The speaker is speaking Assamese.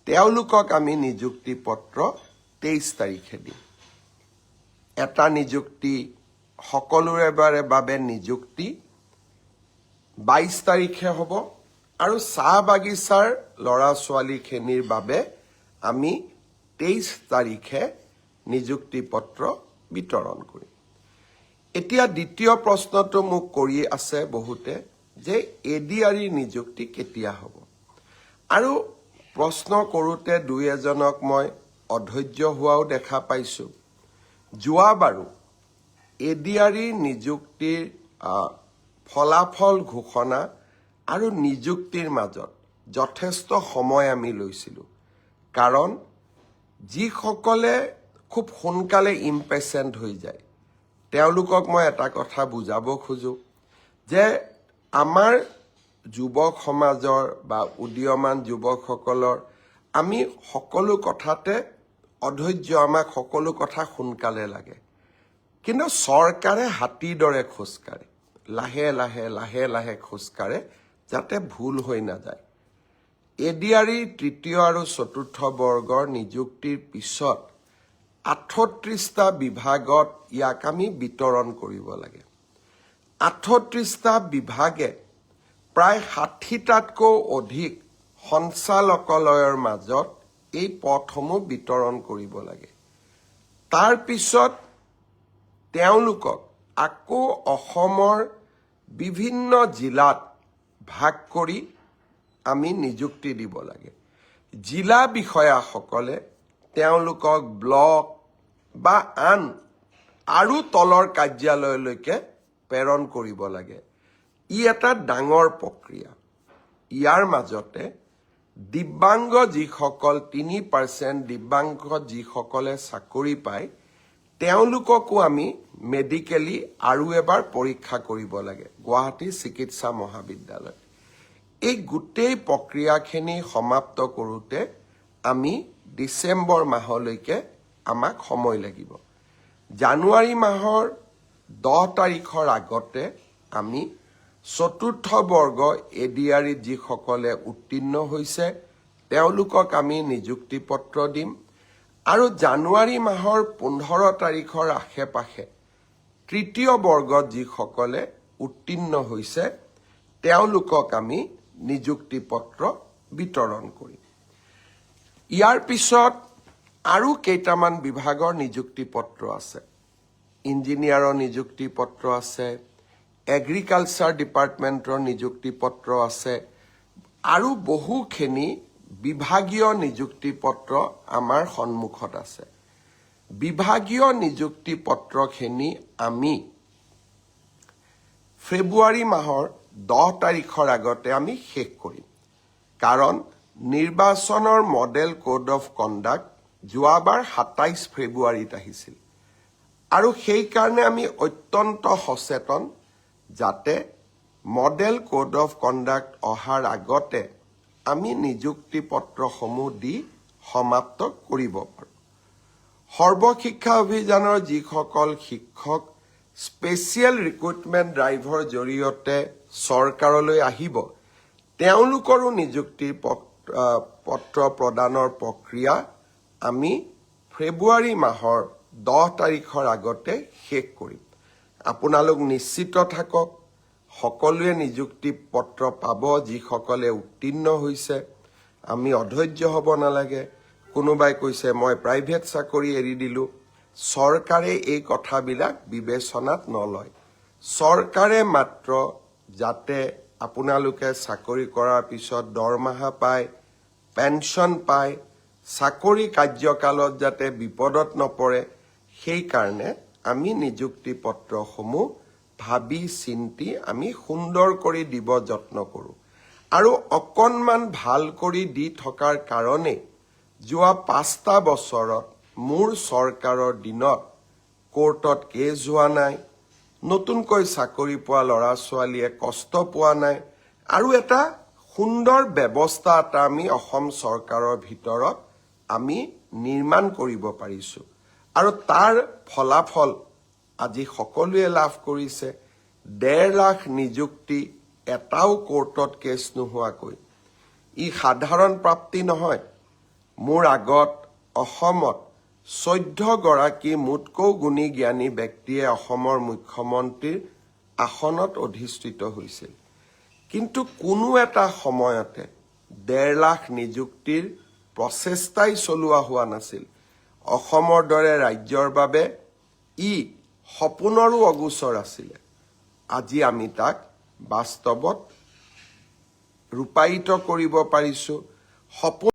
তেওঁলোকক আমি নিযুক্তি পত্ৰ 23 তাৰিখে দিম। এটা নিযুক্তি সকলোৰে বাবে নিযুক্তি 22 তাৰিখে হ'ব আৰু চাহ বাগিচাৰ ল'ৰা ছোৱালীখিনিৰ বাবে আমি 23 তাৰিখে নিযুক্তি পত্ৰ বিতৰণ কৰিম। এতিয়া দ্বিতীয় প্ৰশ্নটো মোক কৰি আছে বহুতে যে এডিআৰই নিযুক্তি কেতিয়া হ'ব আৰু প্ৰশ্ন কৰোঁতে দুই এজনক মই অধৈৰ্য হোৱাও দেখা পাইছোঁ। যোৱাবাৰো এডিআৰই নিযুক্তিৰ ফলাফল ঘোষণা আৰু নিযুক্তিৰ মাজত যথেষ্ট সময় আমি লৈছিলোঁ, কাৰণ যিসকলে খুব সোনকালে ইম্পেচেণ্ট হৈ যায় তেওঁলোকক মই এটা কথা বুজাব খোজোঁ যে আমাৰ যুৱক সমাজৰ বা উদীয়মান যুৱকসকলৰ আমি সকলো কথাতে অধৈৰ্য, আমাক সকলো কথা সোনকালে লাগে। কিন্তু চৰকাৰে হাতীৰ দৰে খোজকাঢ়ে, লাহে লাহে লাহে লাহে খোজকাঢ়ে যাতে ভুল হৈ নাযায়। এডিআৰই তৃতীয় আৰু চতুৰ্থ বৰ্গৰ নিযুক্তিৰ পিছত 38টা বিভাগত ইয়াক আমি বিতৰণ কৰিব লাগে। 38টা বিভাগে প্ৰায় 60টাতকৈ অধিক সঞ্চালকালয়ৰ মাজত এই পদসমূহ বিতৰণ কৰিব লাগে। তাৰ পিছত তেওঁলোকক আকৌ অসমৰ বিভিন্ন জিলাত ভাগ কৰি আমি নিযুক্তি দিব লাগে। জিলা বিষয়াসকলে তেওঁলোকক ব্লক বা আন আৰু তলৰ কাৰ্যালয়লৈকে প্ৰেৰণ কৰিব লাগে। ই এটা ডাঙৰ প্ৰক্ৰিয়া। ইয়াৰ মাজতে দিব্যাংগ যিসকল 3% দিব্যাংগ যিসকলে চাকৰি পায় তেওঁলোককো আমি মেডিকেলি আৰু এবাৰ পৰীক্ষা কৰিব লাগে গুৱাহাটী চিকিৎসা মহাবিদ্যালয়ত। এই গোটেই প্ৰক্ৰিয়াখিনি সমাপ্ত কৰোঁতে আমি ডিচেম্বৰ মাহলৈকে আমাক সময় লাগিব। জানুৱাৰী মাহৰ 10 তাৰিখৰ আগতে আমি চতুৰ্থ বৰ্গ এডিআৰইত যিসকলে উত্তীৰ্ণ হৈছে তেওঁলোকক আমি নিযুক্তি পত্ৰ দিম আৰু জানুৱাৰী মাহৰ 15 তাৰিখৰ আশে পাশে তৃতীয় বৰ্গত যিসকলে উত্তীৰ্ণ হৈছে তেওঁলোকক আমি নিযুক্তি পত্ৰ বিতৰণ কৰিম। ইয়াৰ পিছত আৰু কেইটামান বিভাগৰ নিযুক্তি পত্ৰ আছে। ইঞ্জিনিয়াৰৰ নিযুক্তি পত্ৰ আছে, এগ্ৰিকালচাৰ ডিপাৰ্টমেণ্টৰ নিযুক্তি পত্ৰ আছে আৰু বহুখিনি বিভাগীয় নিযুক্তি পত্ৰ আমাৰ সন্মুখত আছে। বিভাগীয় নিযুক্তি পত্ৰখিনি আমি ফেব্ৰুৱাৰী মাহৰ 10 তাৰিখৰ আগতে আমি শেষ কৰিম, কাৰণ নিৰ্বাচনৰ মডেল কোড অফ কণ্ডাক্ট যোৱাবাৰ 27 ফেব্ৰুৱাৰীত আহিছিল আৰু সেইকাৰণে আমি অত্যন্ত সচেতন যাতে মডেল কোড অফ কণ্ডাক্ট অহাৰ আগতে আমি নিযুক্তি পত্ৰসমূহ দি সমাপ্ত কৰিব পাৰোঁ। সৰ্বশিক্ষা অভিযানৰ যিসকল শিক্ষক স্পেচিয়েল ৰিক্ৰুটমেণ্ট ড্ৰাইভৰ জৰিয়তে চৰকাৰলৈ আহিব তেওঁলোকৰো নিযুক্তিৰ পত্ৰ প্ৰদানৰ প্ৰক্ৰিয়া আমি ফেব্ৰুৱাৰী মাহৰ 10 তাৰিখৰ আগতে শেষ কৰিম। আপোনালোক নিশ্চিত থাকক, সকলোৱে নিযুক্তি পত্ৰ পাব যিসকলে উত্তীৰ্ণ হৈছে। আমি অধৈৰ্য হ'ব নালাগে। কোনোবাই কৈছে মই প্ৰাইভেট চাকৰি এৰি দিলোঁ। চৰকাৰে এই কথাবিলাক বিবেচনাত নলয়। চৰকাৰে মাত্ৰ যাতে আপোনালোকে চাকৰি কৰাৰ পিছত দৰমহা পায়, পেঞ্চন পায়, চাকৰি কাৰ্যকালত যাতে বিপদত নপৰে সেইকাৰণে আমি নিযুক্তি পত্ৰসমূহ ভাবি চিন্তি আমি সুন্দৰ কৰি দিব যত্ন কৰোঁ আৰু অকণমান ভাল কৰি দি থকাৰ কাৰণে যোৱা 5টা বছৰত মোৰ চৰকাৰৰ দিনত কোৰ্টত কেছ হোৱা নাই, নতুনকৈ চাকৰি পোৱা ল'ৰা ছোৱালীয়ে কষ্ট পোৱা নাই আৰু এটা সুন্দৰ ব্যৱস্থা এটা আমি অসম চৰকাৰৰ ভিতৰত আমি নিৰ্মাণ কৰিব পাৰিছোঁ আৰু তাৰ ফলাফল আজি সকলোৱে লাভ কৰিছে। 1.5 লাখ নিযুক্তি এটাও কোৰ্টত কেছ নোহোৱাকৈ। ই সাধাৰণ প্ৰাপ্তি নহয়। মোৰ আগত অসমত 14 গৰাকী মোতকৈও গুণী জ্ঞানী ব্যক্তিয়ে অসমৰ মুখ্যমন্ত্ৰীৰ আসনত অধিষ্ঠিত হৈছিল। কিন্তু কোনো এটা সময়তে 1.5 লাখ নিযুক্তিৰ প্ৰচেষ্টাই চলোৱা হোৱা নাছিল। অসমৰ দৰে ৰাজ্যৰ বাবে ই সপোনৰো অগোচৰ আছিলে। আজি আমি তাক বাস্তৱত ৰূপায়িত কৰিব পাৰিছো। সপোন